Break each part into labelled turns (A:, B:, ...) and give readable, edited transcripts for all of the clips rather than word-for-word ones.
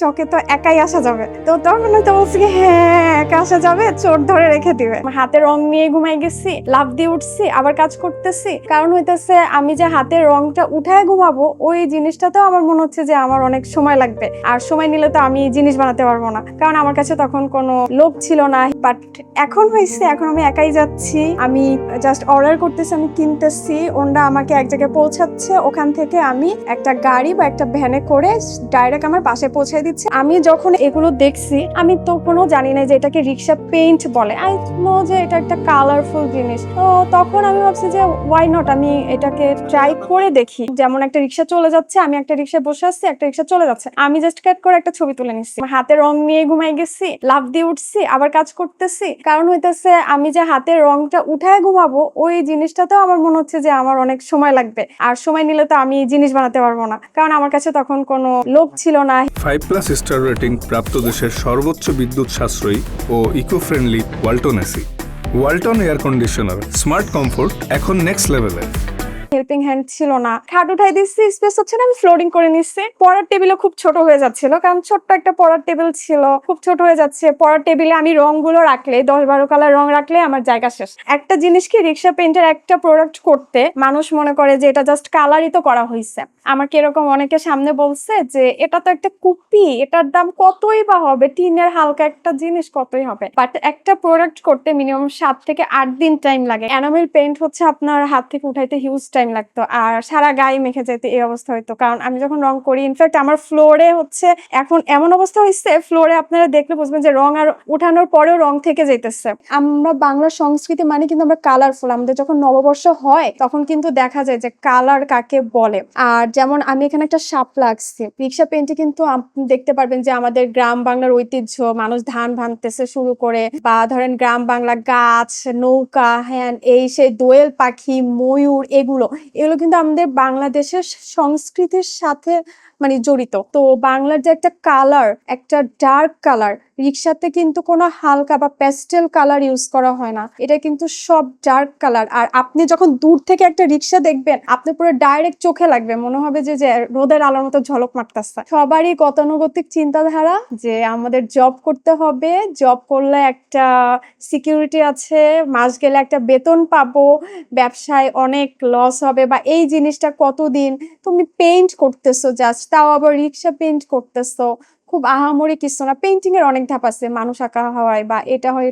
A: চকে তো একাই আসা যাবে। তো তখন হয়তো বলছি কি হ্যাঁ একা আসা যাবে, চোর ধরে রেখে দিবে। হাতে রং নিয়ে ঘুমাই গেছি, লাফ দিয়ে উঠছি, আবার কাজ করতেছি। কারণ হইতেছে আমি যে হাতে রংটা উঠায় ঘুমাবো ওই জিনিসটাতেও আমার মনে হচ্ছে যে আমার অনেক সময় লাগবে, আর সময় নিলে তো আমি জিনিস বানাতে পারবো না, কারণ আমার কাছে তখন কোনো লোক ছিল না। বাট এখন হয়েছে, এখন আমি একাই যাচ্ছি, আমি জাস্ট অর্ডার করতেছি, আমি কিনতেছি, ওনরা আমাকে এক জায়গায় পৌঁছাচ্ছে, ওখান থেকে আমি একটা গাড়ি বা একটা ভ্যানে করে ডাইরেক্ট আমার বাসায় পৌঁছে দিচ্ছে। আমি যখন এগুলো দেখছি আমি তখনও জানি না যে এটাকে রিক্সা পেইন্ট বলে, আই নো যে এটা একটা কালারফুল জিনিস। তো তখন আমি ভাবছি যে ওয়াই নট, আমি এটাকে ট্রাই করে দেখি। যেমন একটা রিক্সা চলে যাচ্ছে, আমি একটা রিক্সায় বসে আছি, একটা রিক্সা চলে যাচ্ছে, আমি জাস্ট ক্যাট করে একটা ছবি তুলে নিচ্ছি, হাতে রং নিয়ে ঘুমাই গেছি, লাফ দিয়ে উঠছি, আবার কাজ করতেছি। কারণ হইতেছে আমি যে হাতে রংটা উঠায় ঘুমাবো ওই জিনিসটাতেও আমার মনে হচ্ছে যে আমার অনেক সময় লাগবে, আর সময় নিলে তো আমি জিনিস বানাতে পারবো না, কারণ আমার কাছে তখন কোনো লোক ছিল না।
B: 5+ স্টার রেটিং প্রাপ্ত দেশের সর্বোচ্চ বিদ্যুৎ সাশ্রয়ী ও eco friendly Walton AC. Walton air conditioner, smart comfort এখন নেক্সট লেভেলে।
A: হেল্পিং হ্যান্ড ছিল না, খাট উঠাই দিচ্ছি, স্পেস হচ্ছে না, আমি ফ্লোরিং করে নিচ্ছি। পড়ার টেবিলও খুব ছোট হয়ে যাচ্ছিল, কারণ ছোট্ট একটা পড়ার টেবিল ছিল, খুব ছোট হয়ে যাচ্ছে। পড়ার টেবিলে আমি রংগুলো রাখলে 10-12 কালার রং রাখলে আমার জায়গা শেষ। একটা জিনিস কি, রিক্সা পেইন্টের একটা প্রোডাক্ট করতে মানুষ মনে করে যে এটা জাস্ট কালারই তো করা হয়েছে। আমার কিরকম অনেকে সামনে বলছে যে এটা তো একটা কুপি, এটার দাম কতই বা হবে, টিনের হালকা একটা জিনিস কতই হবে। বাট একটা প্রোডাক্ট করতে মিনিমাম 7 থেকে 8 দিন টাইম লাগে। এনামেল পেইন্ট হচ্ছে আপনার হাত থেকে উঠাইতে হিউজ টাইম লাগতো, আর সারা গায়ে মেখে যেতে এই অবস্থা হইতো। কারণ আমি যখন রং করি, ইনফ্যাক্ট আমার ফ্লোরে হচ্ছে এখন এমন অবস্থা হয়েছে, ফ্লোরে আপনারা দেখলে বুঝবেন যে রং আর উঠানোর পরেও রং থেকে যেতেছে। আমরা বাংলা সংস্কৃতি মানে কিন্তু আমরা কালারফুল। আমাদের যখন নববর্ষ হয় তখন কিন্তু দেখা যায় যে কালার কাকে বলে। আর যেমন আমি এখানে একটা সাপ লাগছি, রিক্সা পেইন্টে কিন্তু আপনি দেখতে পারবেন যে আমাদের গ্রাম বাংলার ঐতিহ্য, মানুষ ধান ভাঙতেছে শুরু করে, বা ধরেন গ্রাম বাংলা গাছ, নৌকা, হ্যাঁ এই সেই দোয়েল পাখি, ময়ূর, এগুলো কিন্তু আমাদের বাংলাদেশের সংস্কৃতির সাথে মানে জড়িত। তো বাংলার যে একটা কালার, একটা ডার্ক কালার, রিক্সাতে কিন্তু কোনো হালকা বা প্যাস্টেল কালার ইউজ করা হয় না, এটা কিন্তু সব ডার্ক কালার। আর আপনি যখন দূর থেকে একটা রিক্সা দেখবেন, আপনি পুরো ডাইরেক্ট চোখে লাগবে, মনে হবে যে রোদের আলোর মতো ঝলক মারতেছে। সবারই গতানুগতিক চিন্তাধারা যে আমাদের জব করতে হবে, জব করলে একটা সিকিউরিটি আছে, মাস গেলে একটা বেতন পাবো, ব্যবসায় অনেক লস হবে, বা এই জিনিসটা কতদিন তুমি পেইন্ট করতেছো, জাস্ট তাও আবার রিক্সা পেইন্ট করতেছো, খুব আহামরি কিছু না। পেইন্টিং এর অনেক ধাপ আছে, মানুষ আঁকা হয় বা এটা হয়,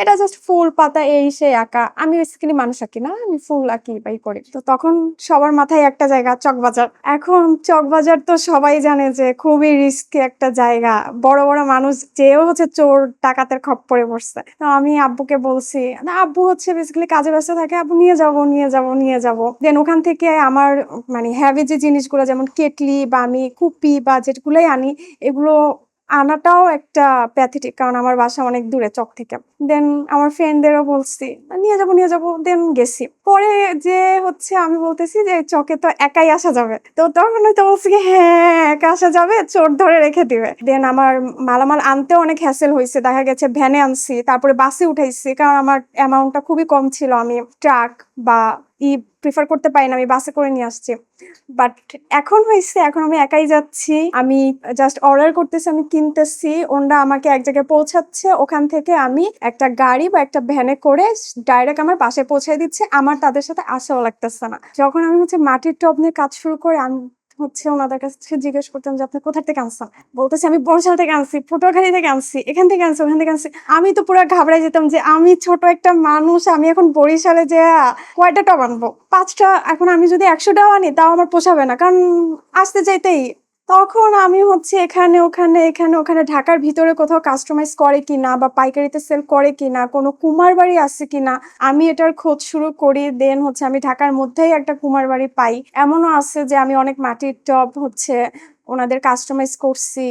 A: এটা জাস্ট ফুল পাতা এই সেই আঁকা। আমি বেসিক্যালি মানুষ আঁকি না, আমি ফুল আঁকি বাই করি। তো তখন সবার মাথায় একটা জায়গা, চকবাজার। এখন চকবাজার তো সবাই জানে যে খুবই রিস্কি একটা জায়গা, বড় বড় মানুষ যেও হচ্ছে চোর ডাকাতের খপ্পরে পড়ছে। তো আমি আব্বুকে বলছি, না আব্বু হচ্ছে বেসিক্যালি কাজে ব্যস্ত থাকে, আব্বু নিয়ে যাবো। দেন ওখান থেকে আমার মানে হ্যাভি যে জিনিসগুলো, যেমন কেটলি বা আমি কুপি বা যেগুলোই আনি, এগুলো আনাটাও একটা প্যাথেটিক, কারণ আমার বাসা অনেক দূরে চক থেকে। দেন আমার ফ্রেন্ডদেরও বলছি নিয়ে যাবো, দেন গেছি। পরে যে হচ্ছে আমি বলতেছি যে চকে তো একাই আসা যাবে, তো তখন হয়তো বলছি কি হ্যাঁ একা আসা যাবে, চোর ধরে রেখে দিবে। দেন আমার মালামাল আনতেও অনেক হ্যাসেল হয়েছে, দেখা গেছে ভ্যানে আনছি, তারপরে বাসে উঠাইছি, কারণ আমার অ্যামাউন্টটা খুবই কম ছিল, আমি ট্রাক বা প্রিফার করতে পারি না, আমি বাসে করে নিয়ে আসছি। বাট এখন হয়েছে, এখন আমি একাই যাচ্ছি, আমি জাস্ট অর্ডার করতেছি, আমি কিনতেছি, ওনরা আমাকে এক জায়গায় পৌঁছাচ্ছে, ওখান থেকে আমি একটা গাড়ি বা একটা ভ্যানে করে ডাইরেক্ট আমার বাসায় পৌঁছে দিচ্ছে, আমার তাদের সাথে আশাও লাগতেছে না। যখন আমি হচ্ছে মাটির টব নিয়ে কাজ শুরু করে, আমি হচ্ছে ওনাদের কাছে জিজ্ঞেস করতাম যে আপনি কোথা থেকে আনছেন, বলতেছি আমি বরিশাল থেকে আনছি, পটুয়াখালী থেকে আনছি, এখান থেকে আনছি, ওখান থেকে আনছি। আমি তো পুরো ঘাবড়াই যেতাম যে আমি ছোট একটা মানুষ, আমি এখন বরিশালে যে কয়টা টব আনবো, 5টা। এখন আমি যদি 100টাও আনি তাও আমার পোষাবে না, কারণ আসতে চাইতেই। তখন আমি হচ্ছে এখানে ওখানে ঢাকার ভিতরে কোথাও কাস্টমাইজ করে কিনা বা পাইকারিতে সেল করে কিনা, কোনো কুমার বাড়ি আছে কিনা, আমি এটার খোঁজ শুরু করি। দেন হচ্ছে আমি ঢাকার মধ্যেই একটা কুমার বাড়ি পাই। এমনও আছে যে আমি অনেক মাটির টব হচ্ছে ওনাদের কাস্টমাইজ করছি,